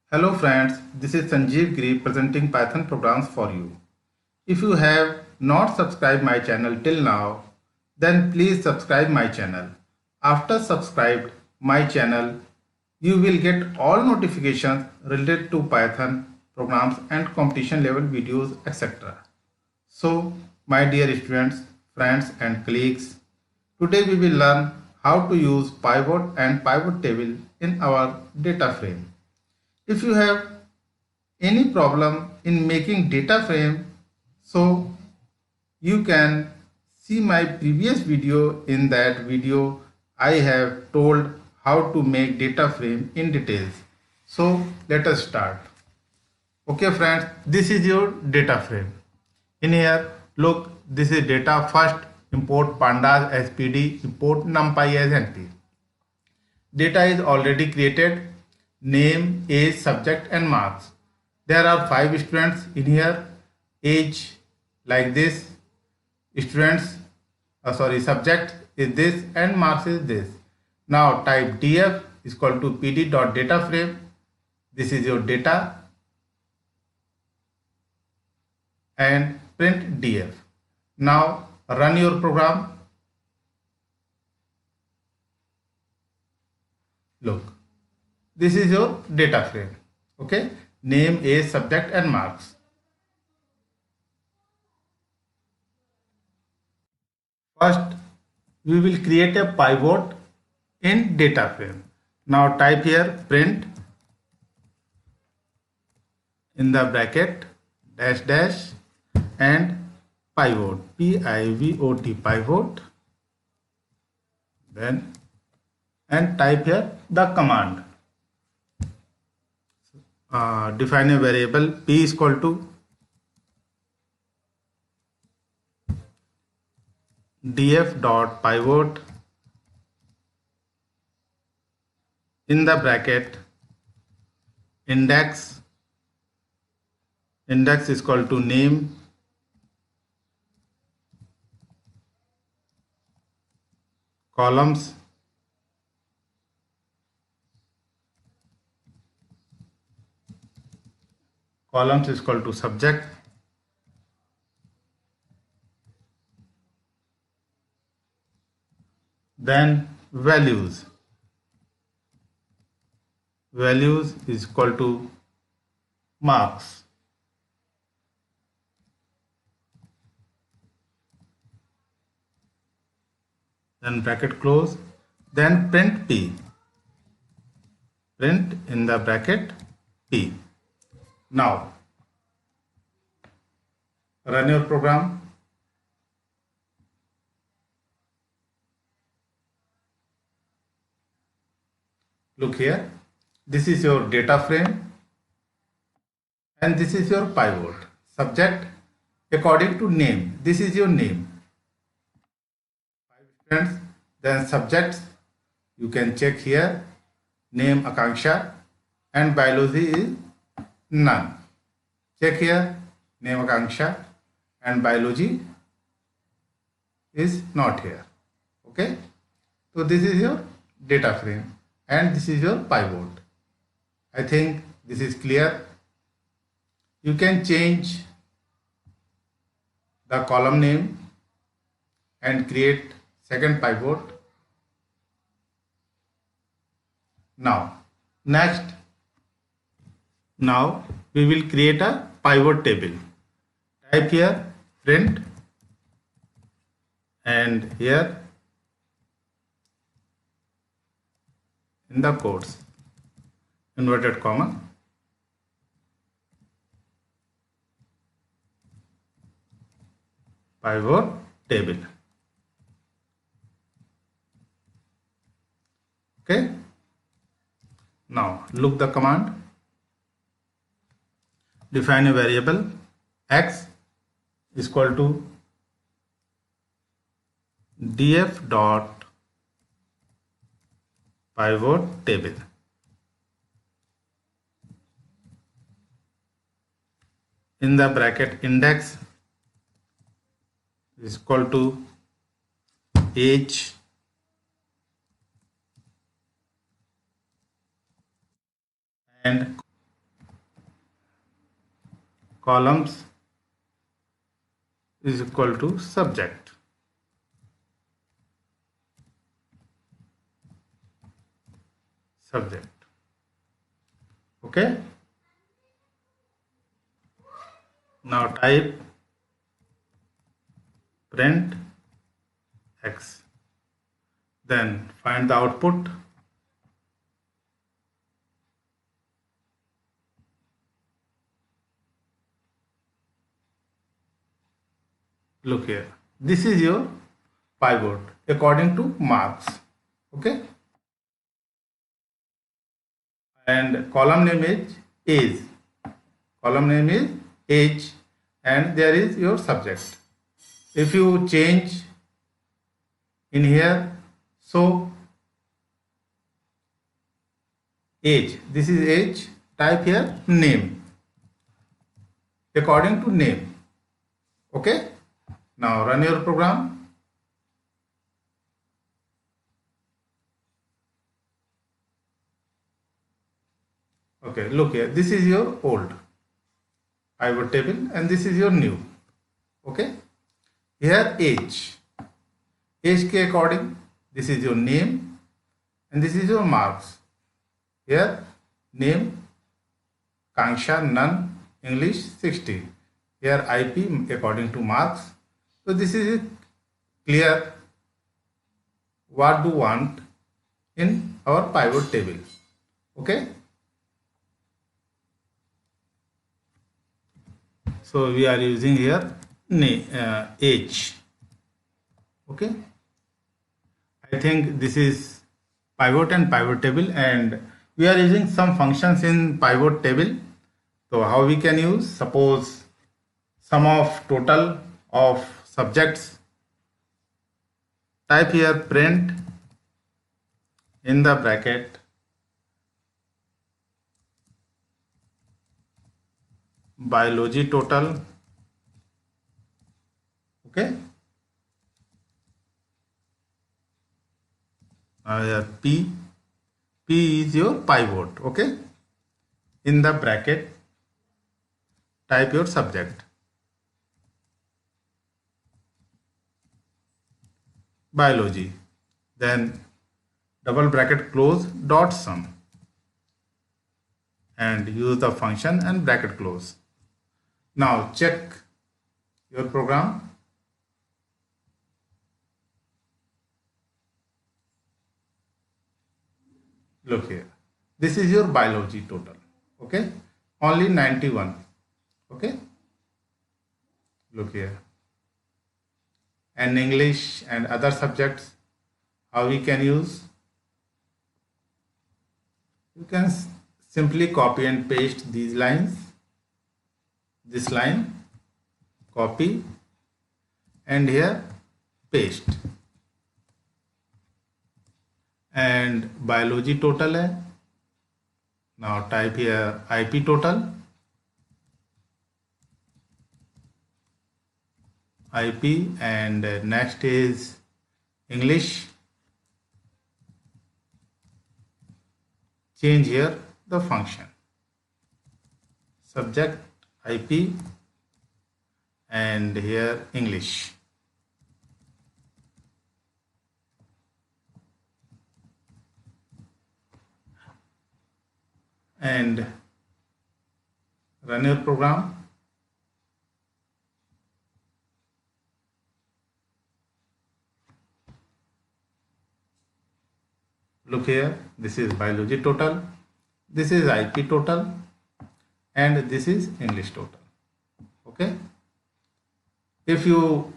Hello friends, this is Sanjeev Giri presenting Python programs for you. If you have not subscribed my channel till now, then please subscribe my channel. After subscribed my channel, you will get all notifications related to Python programs and competition level videos etc. So, my dear students, friends and colleagues, today we will learn how to use pivot and pivot table in our data frame. If you have any problem in making data frame, so you can see my previous video. In that video I have told how to make data frame in details. So let us start. Okay friends, this is your data frame. In here, look, this is data. First import pandas as pd, import numpy as np. Data is already created. Name, age, subject and marks. There are 5 students in here. Age like this. Students, subject is this and marks is this. Now type df is equal to pd.dataframe. This is your data and print df. Now run your program. Look, this is your data frame. Okay, name, age, subject and marks. First, we will create a pivot in data frame. Now type here print in the bracket dash dash and pivot, pivot, pivot, then and type here the command. Define a variable p is equal to df dot pivot in the bracket index is equal to name columns is equal to subject, then values is equal to marks, then bracket close, then print p, print in the bracket p. Now run your program. Look here, this is your data frame and this is your pivot. Subject according to name, this is your name. 5 students, then subjects you can check here, name Akanksha and biology is none. Check here, name Akanksha and biology is not here. Okay, so this is your data frame and this is your pivot. I think this is clear. You can change the column name and create second pivot. Now we will create a pivot table. Type here print and here in the quotes inverted comma pivot table. Okay, now look the command. Define a variable x is equal to df dot pivot table. In the bracket index is equal to age and columns is equal to subject. Okay, now type print x, then find the output. Look here, this is your pivot according to marks. Okay, and column name is age, and there is your subject. If you change in here, so age, this is age, type here name, according to name. Okay, now run your program. Okay, look here, this is your old pivot table and this is your new. Okay, here age के according, this is your name and this is your marks. Here name Kanksha, none, English 60. Here IP according to marks. So this is clear what do want in our pivot table. Okay, so we are using here age. Okay, I think this is pivot and pivot table, and we are using some functions in pivot table. So how we can use, suppose sum of total of subjects, type here print in the bracket biology total. Okay, P is your pivot. Okay, in the bracket type your subject, biology, then double bracket close dot sum, and use the function and bracket close. Now check your program. Look here, this is your biology total. Okay, only 91. Okay, look here, and English and other subjects, how we can use, you can simply copy and paste these lines, this line copy and here paste, and biology total है. Now type here IP total, IP, and next is English. Change here the function, subject IP, and here English. And run your program. Look here, this is biology total, this is IP total, and this is English total. Okay, if you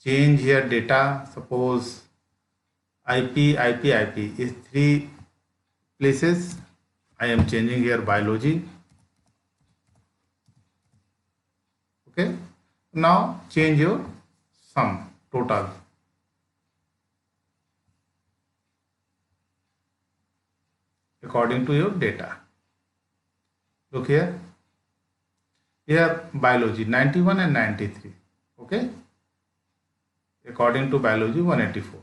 change here data, suppose IP is 3 places, I am changing here biology. Okay, now change your sum total according to your data. Look here, biology 91 and 93. Okay, according to biology 184,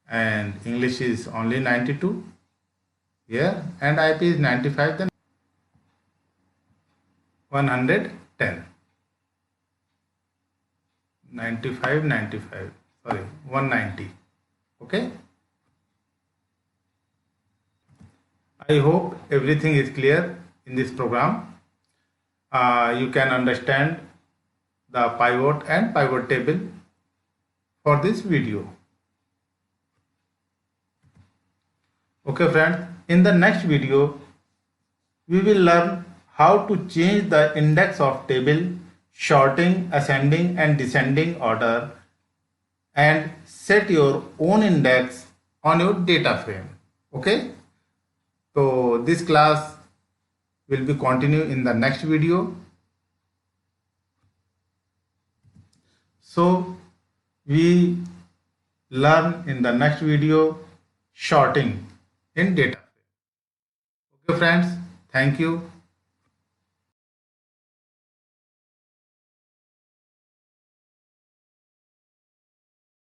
and English is only 92 here, and IP is 95, then 110, 95, 95, sorry, 190. Okay. I hope everything is clear in this program. You can understand the pivot and pivot table for this video. Okay friends, in the next video we will learn how to change the index of table, sorting, ascending and descending order, and set your own index on your data frame. Okay, so this class will be continued in the next video. So we learn in the next video sorting in data frame. Okay friends, thank you.